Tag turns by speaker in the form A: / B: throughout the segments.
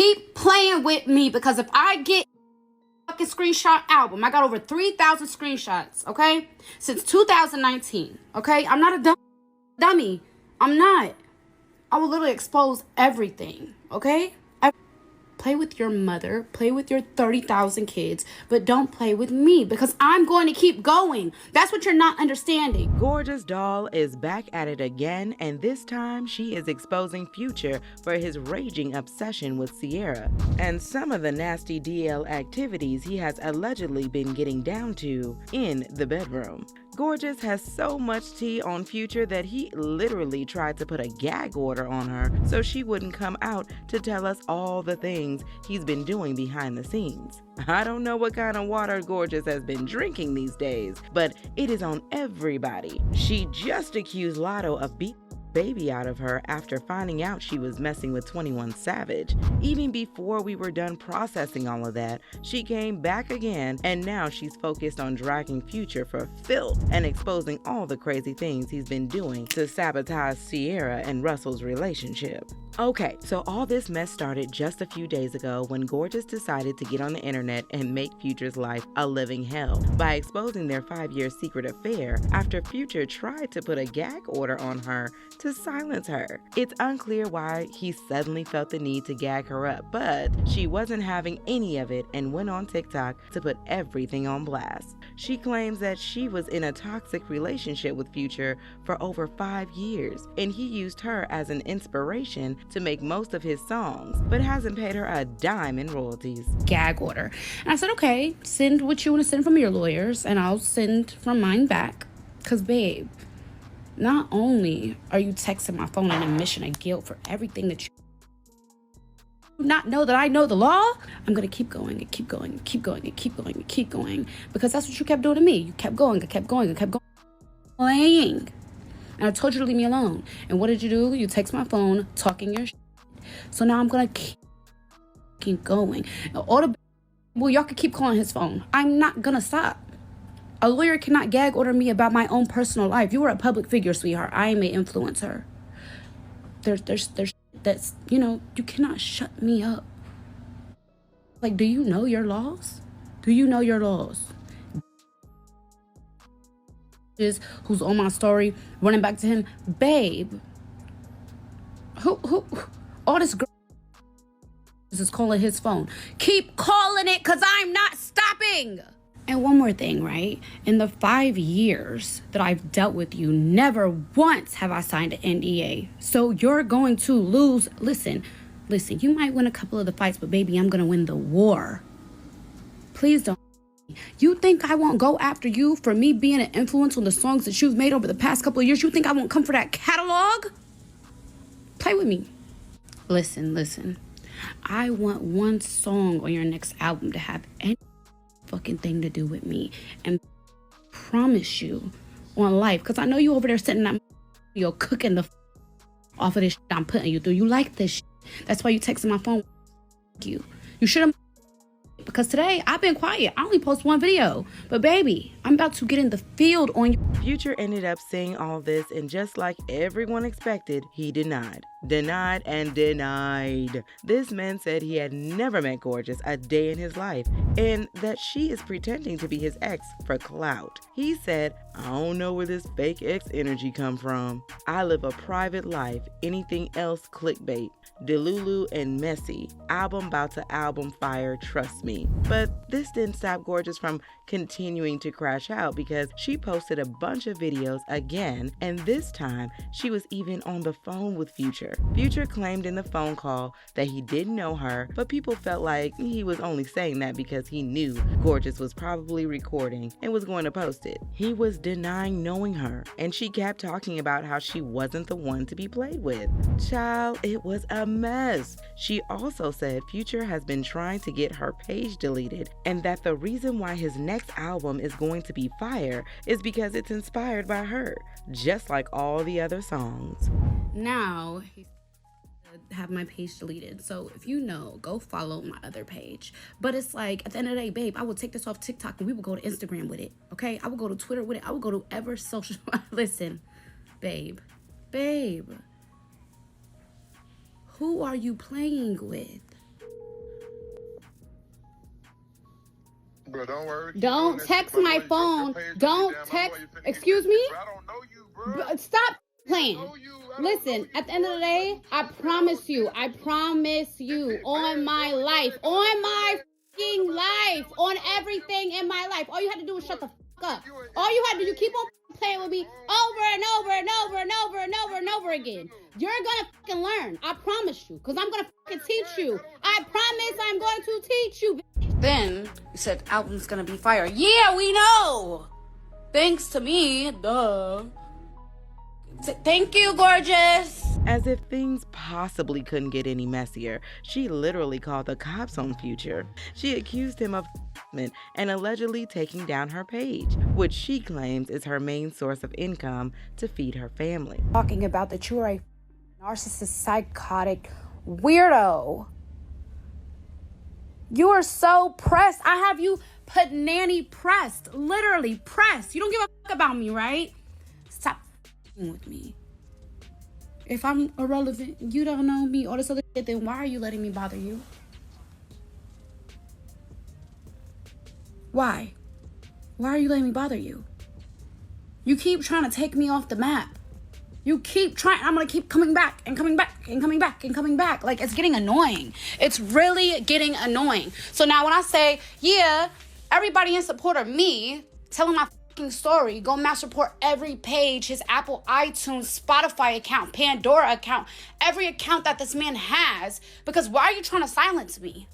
A: keep playing with me, because if I get fucking screenshot album, I got over 3,000 screenshots, okay? Since 2019, okay? I'm not a dummy. I'm not. I will literally expose everything, okay? Play with your mother, play with your 30,000 kids, but don't play with me, because I'm going to keep going. That's what you're not understanding.
B: Gorgeous Doll is back at it again, and this time she is exposing Future for his raging obsession with Ciara and some of the nasty DL activities he has allegedly been getting down to in the bedroom. Gorgeous has so much tea on Future that he literally tried to put a gag order on her so she wouldn't come out to tell us all the things he's been doing behind the scenes. I don't know what kind of water Gorgeous has been drinking these days, but it is on everybody. She just accused Lotto of beating baby out of her after finding out she was messing with 21 Savage. Even before we were done processing all of that, she came back again, and now she's focused on dragging Future for filth and exposing all the crazy things he's been doing to sabotage Ciara and Russell's relationship. Okay, so all this mess started just a few days ago when Gorgeous decided to get on the internet and make Future's life a living hell by exposing their 5-year secret affair after Future tried to put a gag order on her to silence her. It's unclear why he suddenly felt the need to gag her up, but she wasn't having any of it and went on TikTok to put everything on blast. She claims that she was in a toxic relationship with Future for over 5 years, and he used her as an inspiration to make most of his songs, but hasn't paid her a dime in royalties.
A: Gag order. And I said, okay, send what you want to send from your lawyers, and I'll send from mine back. Because, babe, not only are you texting my phone an admission of guilt for everything that you not know that I know the law, I'm going to keep going and keep going and keep going and keep going and keep going, because that's what you kept doing to me. You kept going and kept going and kept going. Playing. And I told you to leave me alone. And what did you do? You text my phone talking your shit. So now I'm going to keep going. Well, y'all can keep calling his phone. I'm not going to stop. A lawyer cannot gag order me about my own personal life. You are a public figure, sweetheart. I am an influencer. There's that's, you cannot shut me up. Like, do you know your laws? Do you know your laws? Who's on my story running back to him, babe, who all this girl is calling his phone. Keep calling it, because I'm not stopping. And one more thing, right? In the 5 years that I've dealt with you, never once have I signed an NDA. So you're going to lose. Listen, you might win a couple of the fights, but baby, I'm going to win the war. Please don't. You think I won't go after you for me being an influence on the songs that you've made over the past couple of years? You think I won't come for that catalog? Play with me. Listen. I want one song on your next album to have any fucking thing to do with me. And promise you on life, because I know you over there sitting that you're cooking the off of this shit I'm putting you through. You like this shit. That's why you texting my phone. You should have. Because today, I've been quiet. I only post one video. But baby, I'm about to get in the field on you.
B: Future ended up seeing all this, and just like everyone expected, he denied. Denied and denied. This man said he had never met Gorgeous a day in his life, and that she is pretending to be his ex for clout. He said, I don't know where this fake ex energy come from. I live a private life. Anything else clickbait. Delulu and Messy. Album bout to album fire, trust me. But this didn't stop Gorgeous from continuing to crash out, because she posted a bunch of videos again, and this time she was even on the phone with Future. Future claimed in the phone call that he didn't know her, but people felt like he was only saying that because he knew Gorgeous was probably recording and was going to post it. He was denying knowing her, and she kept talking about how she wasn't the one to be played with. Child, it was a mess. She also said Future has been trying to get her page deleted, and that the reason why his next album is going to be fire is because it's inspired by her, just like all the other songs.
A: Now, he's have my page deleted. So if you know, go follow my other page. But it's like, at the end of the day, babe, I will take this off TikTok and we will go to Instagram with it. Okay? I will go to Twitter with it. I will go to ever social. Listen, babe. Who are you playing with?
C: Bro, don't worry.
A: Don't text my phone. Don't text. Excuse me?
C: I don't know you, bro.
A: Stop playing. Listen, at the end of the day, I promise you on my life, on my fucking life, on everything in my life. All you had to do was shut the fuck up. All you had to do, you keep on playing with me over and over and over and over and over and over again. You're gonna fucking learn. I promise you. Because I'm gonna fucking teach you. I promise I'm going to teach you. Then you said album's gonna be fire. Yeah, we know. Thanks to me. Duh. Thank you, gorgeous.
B: As if things possibly couldn't get any messier, she literally called the cops on Future. She accused him of and allegedly taking down her page, which she claims is her main source of income to feed her family.
A: Talking about that you are a narcissist, psychotic weirdo. You are so pressed. I have you put nanny pressed, literally pressed. You don't give a fuck about me, right? Stop with me. If I'm irrelevant, you don't know me, all this other shit, then why are you letting me bother you? Why? Why are you letting me bother you? You keep trying to take me off the map. You keep trying. I'm going to keep coming back and coming back and coming back and coming back. Like, it's getting annoying. It's really getting annoying. So now when I say, yeah, everybody in support of me, telling my fucking story, go mass report every page, his Apple, iTunes, Spotify account, Pandora account, every account that this man has, because why are you trying to silence me?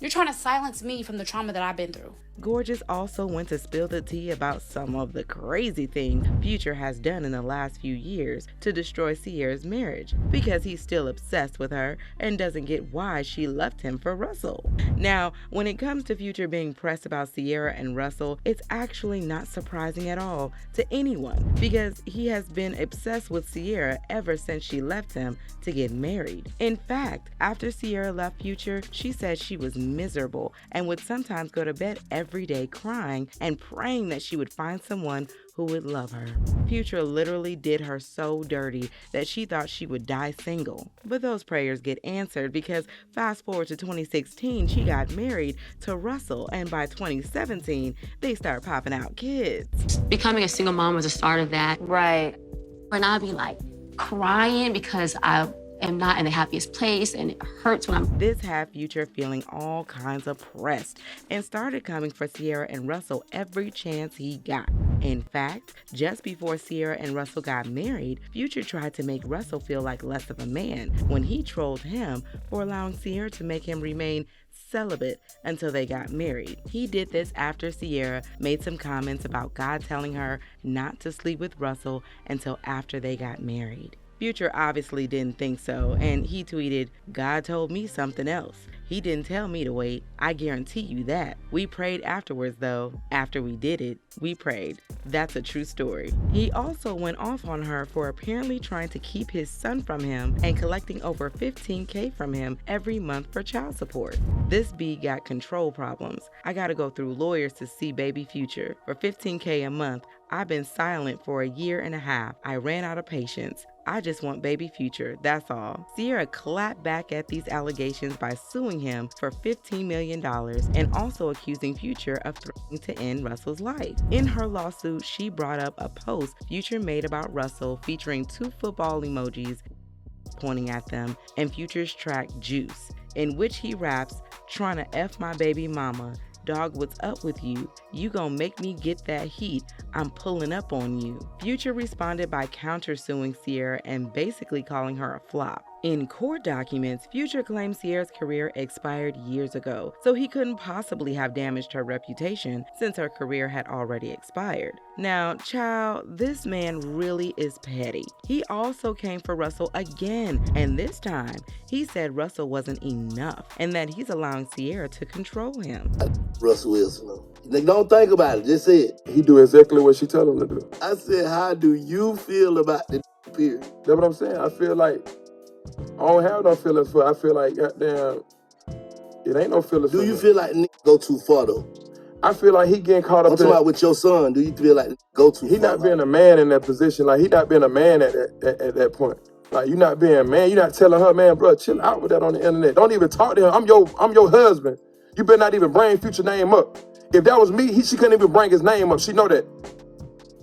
A: You're trying to silence me from the trauma that I've been through.
B: Gorgeous also went to spill the tea about some of the crazy things Future has done in the last few years to destroy Ciara's marriage, because he's still obsessed with her and doesn't get why she left him for Russell. Now, when it comes to Future being pressed about Ciara and Russell, it's actually not surprising at all to anyone, because he has been obsessed with Ciara ever since she left him to get married. In fact, after Ciara left Future, she said she was miserable and would sometimes go to bed every day crying and praying that she would find someone who would love her. Future literally did her so dirty that she thought she would die single. But those prayers get answered, because fast forward to 2016, she got married to Russell, and by 2017, they start popping out kids.
D: Becoming a single mom was the start of that.
E: Right.
D: And I'd be like crying because I am not in the happiest place, and it hurts when I'm...
B: This had Future feeling all kinds of pressed and started coming for Ciara and Russell every chance he got. In fact, just before Ciara and Russell got married, Future tried to make Russell feel like less of a man when he trolled him for allowing Ciara to make him remain celibate until they got married. He did this after Ciara made some comments about God telling her not to sleep with Russell until after they got married. Future obviously didn't think so, and he tweeted, "God told me something else. He didn't tell me to wait. I guarantee you that. We prayed afterwards, though. After we did it, we prayed." That's a true story. He also went off on her for apparently trying to keep his son from him and collecting over $15K from him every month for child support. This B got control problems. "I gotta go through lawyers to see baby Future. For $15K a month, I've been silent for a year and a half. I ran out of patience. I just want baby Future, that's all." Ciara clapped back at these allegations by suing him for $15 million and also accusing Future of threatening to end Russell's life. In her lawsuit, she brought up a post Future made about Russell featuring 2 football emojis pointing at them and Future's track Juice, in which he raps, "Trying to F my baby mama. Dog, what's up with you? You gon' make me get that heat. I'm pulling up on you." Future responded by countersuing Ciara and basically calling her a flop. In court documents, Future claims Ciara's career expired years ago, so he couldn't possibly have damaged her reputation since her career had already expired. Now, child, this man really is petty. He also came for Russell again, and this time, he said Russell wasn't enough and that he's allowing Ciara to control him.
F: Russell Wilson. Like, don't think about it, just say it.
G: He do exactly what she tell him to do.
F: I said, how do you feel about the period?
G: That's what I'm saying. I feel like I don't have no feelings for it. I feel like, goddamn, it ain't no feelings for
F: Do you
G: me.
F: feel like go too far, though?
G: I feel like he getting caught up
F: I'm talking about with your son. Do you feel like go too far?
G: He not being a man in that position. Like, he not being a man at that point. Like, you not being a man. You not telling her, man, bro, chill out with that on the internet. Don't even talk to him. I'm your husband. You better not even bring Future name up. If that was me, she couldn't even bring his name up. She know that.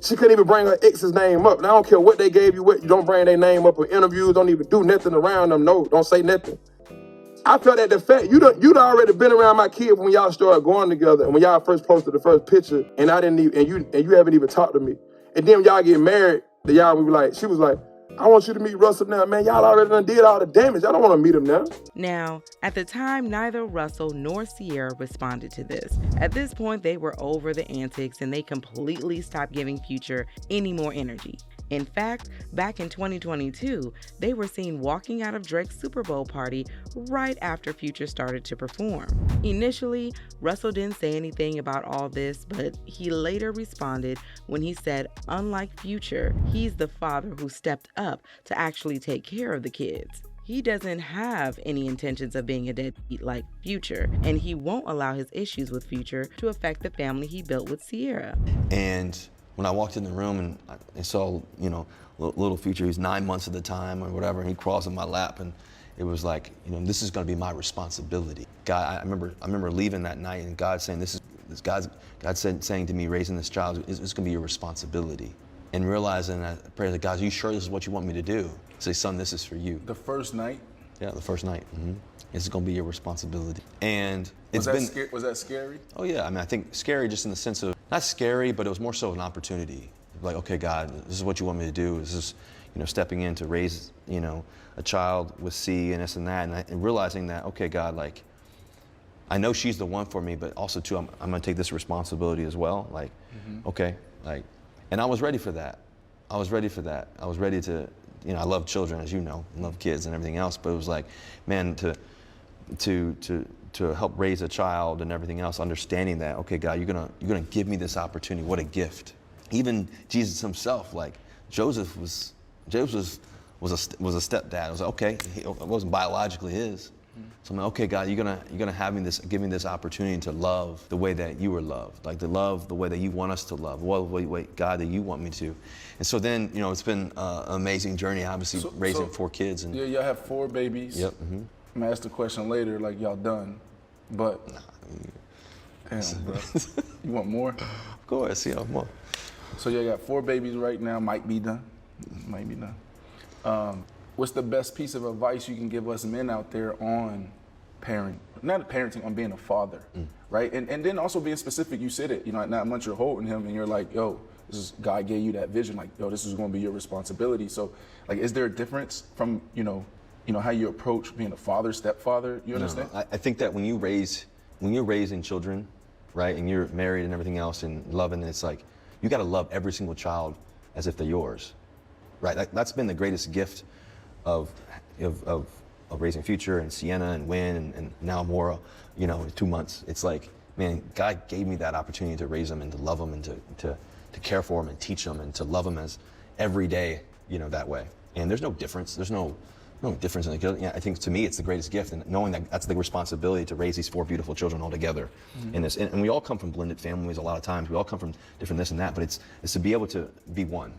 G: She couldn't even bring her ex's name up. And I don't care what they gave you, what you don't bring their name up in interviews, don't even do nothing around them. No, don't say nothing. I felt that the fact you'd already been around my kid when y'all started going together and when y'all first posted the first picture and I didn't even and you haven't even talked to me. And then when y'all get married, y'all would be like, she was like, I want you to meet Russell now, man. Y'all already done did all the damage. I don't want to meet him now.
B: Now, at the time, neither Russell nor Ciara responded to this. At this point, they were over the antics and they completely stopped giving Future any more energy. In fact, back in 2022, they were seen walking out of Drake's Super Bowl party right after Future started to perform. Initially, Russell didn't say anything about all this, but he later responded when he said, unlike Future, he's the father who stepped up to actually take care of the kids. He doesn't have any intentions of being a deadbeat like Future, and he won't allow his issues with Future to affect the family he built with Ciara.
C: And when I walked in the room and I saw, little Future, he's 9 months at the time or whatever, and he crawls in my lap, and it was like, this is going to be my responsibility. God, I remember leaving that night and God saying, saying to me, raising this child is going to be your responsibility. And realizing that, praying that, God, are you sure this is what you want me to do? Say, son, this is for you.
E: The first night?
C: Yeah, the first night. Mm-hmm. This is going to be your responsibility. And
E: was that scary?
C: Oh yeah, I think scary just in the sense of, not scary, but it was more so an opportunity. Like, okay, God, this is what you want me to do. This is, stepping in to raise, a child with C and this and that, and realizing that, okay, God, like, I know she's the one for me, but also too, I'm gonna take this responsibility as well. Like, okay, like, and I was ready for that. I was ready to, I love children, as you know, I love kids and everything else, but it was like, man, to help raise a child and everything else, understanding that, okay, God, you're gonna give me this opportunity. What a gift. Even Jesus himself, like Joseph was a stepdad. It was like, okay, it wasn't biologically his. So I'm like, okay, God, you're gonna give me this opportunity to love the way that you were loved, like to love the way that you want us to love, way God that you want me to. And so then, it's been an amazing journey, obviously, raising 4 kids. And
E: yeah, y'all have 4 babies.
C: Yep. Mm-hmm.
E: I'm gonna ask the question later, like y'all done, but damn, bro, you want more?
C: Of course, more.
E: So you got 4 babies right now, might be done. What's the best piece of advice you can give us men out there on parenting, on being a father, right? And then also being specific, you said it, not much you're holding him and you're like, yo, God gave you that vision, like, yo, this is gonna be your responsibility. So like, is there a difference from, how you approach being a father, stepfather, you understand?
C: No, I think that when you're raising children, right, and you're married and everything else and loving, it's like, you gotta love every single child as if they're yours, right? That's been the greatest gift of raising Future and Sienna and Wynn and now Mora, 2 months. It's like, man, God gave me that opportunity to raise them and to love them and to care for them and teach them and to love them as every day, that way. And there's no difference. There's no difference in the, I think to me it's the greatest gift, and knowing that that's the responsibility to raise these 4 beautiful children all together in this. And we all come from blended families a lot of times. We all come from different this and that, but it's to be able to be one.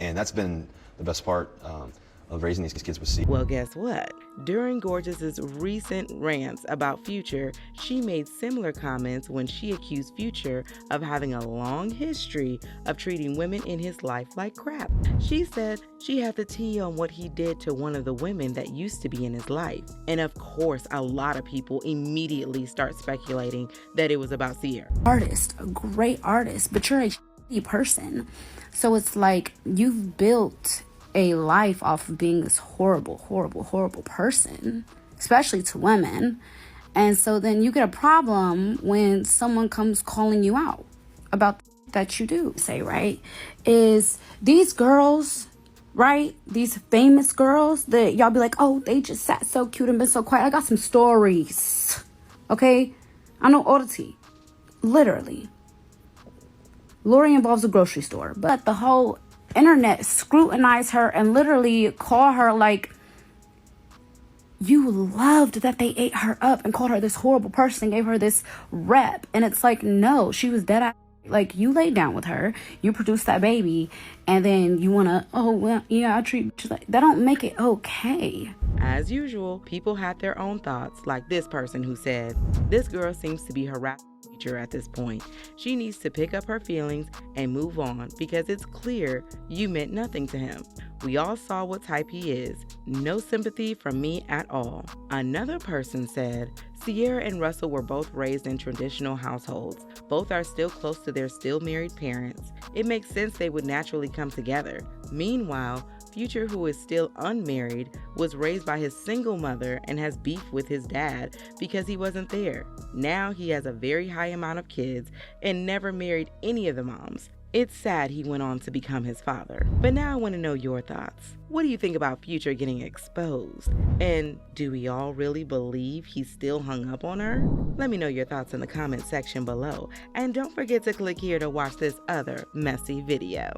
C: And that's been the best part of raising these kids with C.
B: Well, guess what? During Gorgeous's recent rants about Future, she made similar comments when she accused Future of having a long history of treating women in his life like crap. She said she had the tea on what he did to one of the women that used to be in his life. And of course, a lot of people immediately start speculating that it was about Ciara.
A: Artist, a great artist, but you're a shitty person. So it's like you've built a life off of being this horrible person, especially to women. And so then you get a problem when someone comes calling you out about that you do. Say, right, is these girls, right, these famous girls that y'all be like, oh, they just sat so cute and been so quiet. I got some stories, okay? I know all the tea, literally. Lori involves a grocery store, but the whole internet scrutinize her and literally call her like, you loved that they ate her up and called her this horrible person, gave her this rep. And it's like, no, she was dead. Like, you laid down with her, you produced that baby, and then you want to, oh, well, yeah, I treat you like that. Don't make it okay.
B: As usual, people had their own thoughts, like this person who said, "This girl seems to be harassing Future at this point. She needs to pick up her feelings and move on because it's clear you meant nothing to him. We all saw what type he is. No sympathy from me at all." Another person said, "Ciara and Russell were both raised in traditional households. Both are still close to their still married parents. It makes sense they would naturally come together. Meanwhile, Future, who is still unmarried, was raised by his single mother and has beef with his dad because he wasn't there. Now he has a very high amount of kids and never married any of the moms. It's sad he went on to become his father." But now I want to know your thoughts. What do you think about Future getting exposed? And do we all really believe he still hung up on her? Let me know your thoughts in the comment section below. And don't forget to click here to watch this other messy video.